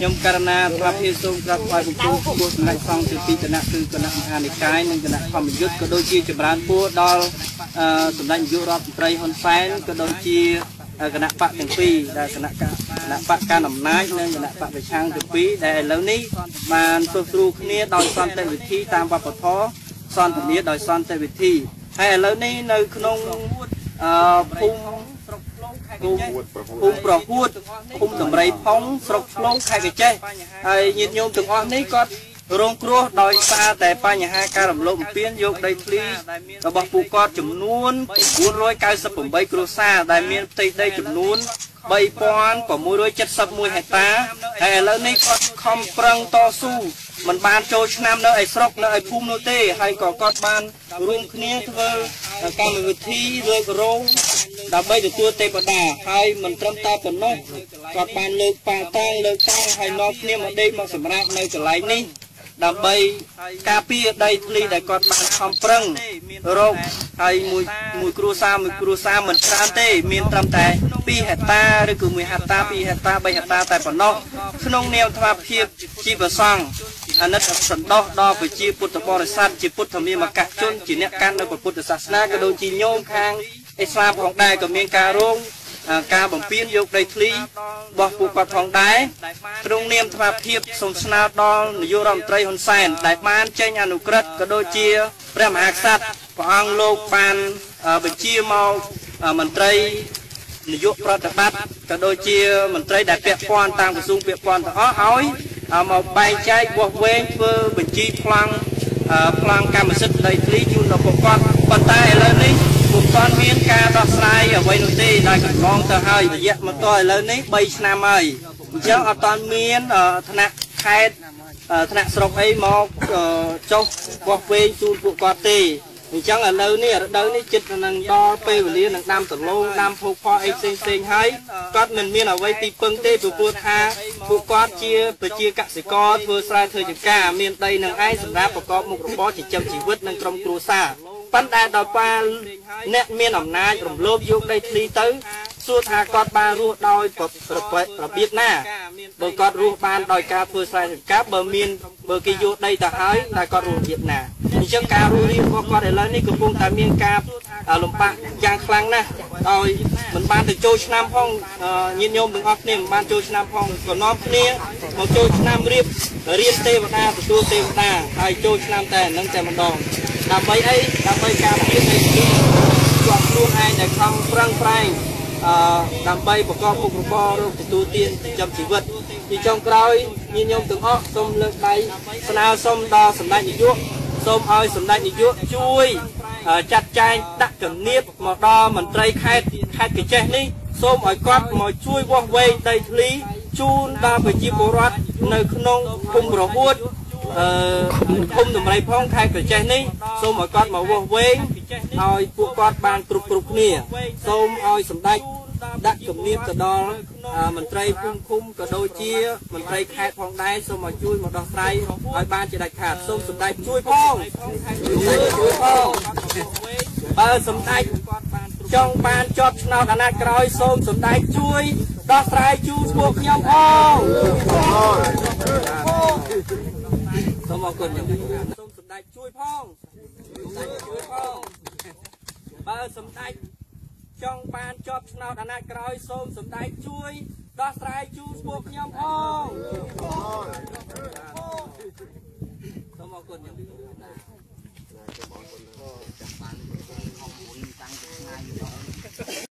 nhom karana thaphi sum krak phai buku buku nai song từ pi canaគឺគណៈមហានិកាយនិងគណៈធម្មយុទ្ធក៏ដូចជាចម្រើនពួរដល់សម្ដេចនាយករដ្ឋមន្ត្រីហ៊ុនសែនក៏ដូចជាគណៈបកទាំងពីរដែលគណៈបកកណ្ដាលអំណាចនិងគណៈបកប្រឆាំងទាំងពីរដែលឥឡូវនេះបានទស្សន៍ទ្រូគ្នាដោយសន្តិវិធីតាមវប្បធម៌សន្តិនិកដោយសន្តិវិធីហើយឥឡូវនេះនៅក្នុងភូមិប្រហួតភូមិដំរីផុងស្រុកឆ្លងខេត្តកញ្ចេះហើយញាតិញោមទាំងអស់នេះគាត់រងគ្រោះដោយសារតែបញ្ហាការរំលោភបំពានយកដីធ្លីរបស់ពួកគាត់ចំនួន498គ្រួសារដែលមានផ្ទៃដីចំនួន3671ហិកតាហើយឥឡូវនេះគាត់ខំប្រឹងតស៊ូមិនបានចូលឆ្នាំនៅឯស្រុកនៅឯភូមិនោះទេហើយក៏គាត់បានរួមគ្នាធ្វើកម្មវិធីលើករងដើម្បីទទួលទេវតាហើយមិនត្រឹមតែប៉ុណ្ណោះគាត់បានលើកប៉ាតាំងលើកតាំងហើយនាំគ្នាមកដេកមកសម្រាប់នៅកន្លែងនេះដើម្បីការពារដីធ្លីដែលគាត់បានខំប្រឹងរកហើយមួយគ្រួសារមិនច្រើនទេមានត្រឹមតែ2ហិកតាឬក៏1ហិកតា2ហិកតា3ហិកតាតែប៉ុណ្ណោះក្នុងនាមថាភាពជីវសង្ឃអាណិតសន្តោសដល់ប្រជាពុទ្ធបរិស័ទជាពុទ្ធមាមកជនជាអ្នកកាន់នៅពុទ្ធសាសនាក៏ដូចជាញោមខាងអ៊ីស្លាមផងដែរក៏មានការរងការបំពេញយកដីធ្លីរបស់ពួកគាត់ផងដែរក្នុងនាមថ្មភាពសូមស្នើដល់នាយករដ្ឋមន្ត្រីហ៊ុនសែនដែលបានចេញអនុក្រឹត្យក៏ដូចជាព្រះមហាក្សត្រព្រះអង្គលោកបានបញ្ជាមកមន្ត្រីនាយកប្រតិបត្តិក៏ដូចជាមន្ត្រីដែលពាក់ព័ន្ធតាមក្រសួងពាក់ព័ន្ធទាំងអស់ឲ្យមកបែងចែកវាស់វែងធ្វើបញ្ជីប្លង់កម្មសិទ្ធិដីធ្លីជូនដល់ពួកគាត់ប៉ុន្តែឥឡូវនេះពុំទាន់មានការដោះស្រាយអ្វីនោះទេដែលកន្លងទៅហើយរយៈមកដល់ឥឡូវនេះ3ឆ្នាំហើយអញ្ចឹងអត់ទាន់មានថ្នាក់ខេត្តថ្នាក់ស្រុកអីមកចុះវាស់វែងជូនពួកគាត់ទេអញ្ចឹងឥឡូវនេះរដូវនេះចិត្តនឹងដល់ពេលវេលានឹងដាំដលងដាំភោគផលអីផ្សេងហើយគាត់មិនមានអ្វីទីពឹងទេព្រោះថាពួកគាត់ជាប្រជាកសិករធ្វើស្រែធ្វើចម្ការមានដីនឹងឯងសម្រាប់ប្រកបមុខរបរចិញ្ចឹមជីវិតនិងក្រុមគ្រួសារប៉ុន្តែដល់ពេលអ្នកមានអំណាចរំលោភយកដីធ្លីទៅសួរថាគាត់បានរស់ដោយរបៀបណាបើគាត់រស់បានដោយការធ្វើស្រែចម្ការបើគេយកដីទៅហើយតែគាត់រស់របៀបណាអញ្ចឹងការរស់រានរបស់គាត់ឥឡូវនេះកំពុងតែមានការលំបាកយ៉ាងខ្លាំងណាស់ដោយមិនបានទៅចូលឆ្នាំផងញាតិញោមទាំងអស់គ្នាមិនបានចូលឆ្នាំផងក៏នាំគ្នាមកចូលឆ្នាំរៀបរៀនទេវតាទទួលទេវតាហើយចូលឆ្នាំតែនឹងតែម្ដងដើម្បីអីដើម្បីការពារដីធ្លីជាប់ខ្លួនឯងដែលខំប្រឹងប្រែងដើម្បីប្រកបមុខរបររកទទួលទានចិញ្ចឹមជីវិតពីចុងក្រោយញាតិញោមទាំងអស់សូមលើកដៃស្នើសុំដល់សម្ដេចនាយកសូមឲ្យសម្ដេចនាយកជួយចាត់ចែងដាក់ជំនាបមកដល់មន្ត្រីខេត្តកញ្ចេះនេះសូមឲ្យគាត់មកជួយវាស់វែងដីធ្លីជូនដល់ប្រជាពលរដ្ឋនៅក្នុងភូមិប្រហួតភូមិដំរីផងខេត្តកញ្ចេះនេះសូមឲ្យគាត់មកវាស់វែងឲ្យពួកគាត់បានគ្រប់គ្នាសូមឲ្យសម្ដេចដាក់ជំនាបទៅដល់មន្ត្រីភូមិឃុំក៏ដូចជាមន្ត្រីខេត្តផងដែរសូមឲ្យជួយមកដោះស្រាយឲ្យបានជាដាច់ខាតសូមសម្ដេចជួយផងបើសម្ដេចចង់បានជាប់ឆ្នោតអាណត្តិក្រោយសូមសម្ដេចជួយដោះស្រាយជូនពួកខ្ញុំផងសូមអរគុណសូមសម្ដេចជួយផងបើសម្ដេចចង់បានជាប់ឆ្នោតអាណត្តិក្រោយសូមសម្ដេចជួយដោះស្រាយជូនពួកខ្ញុំផងសូមអរគុណ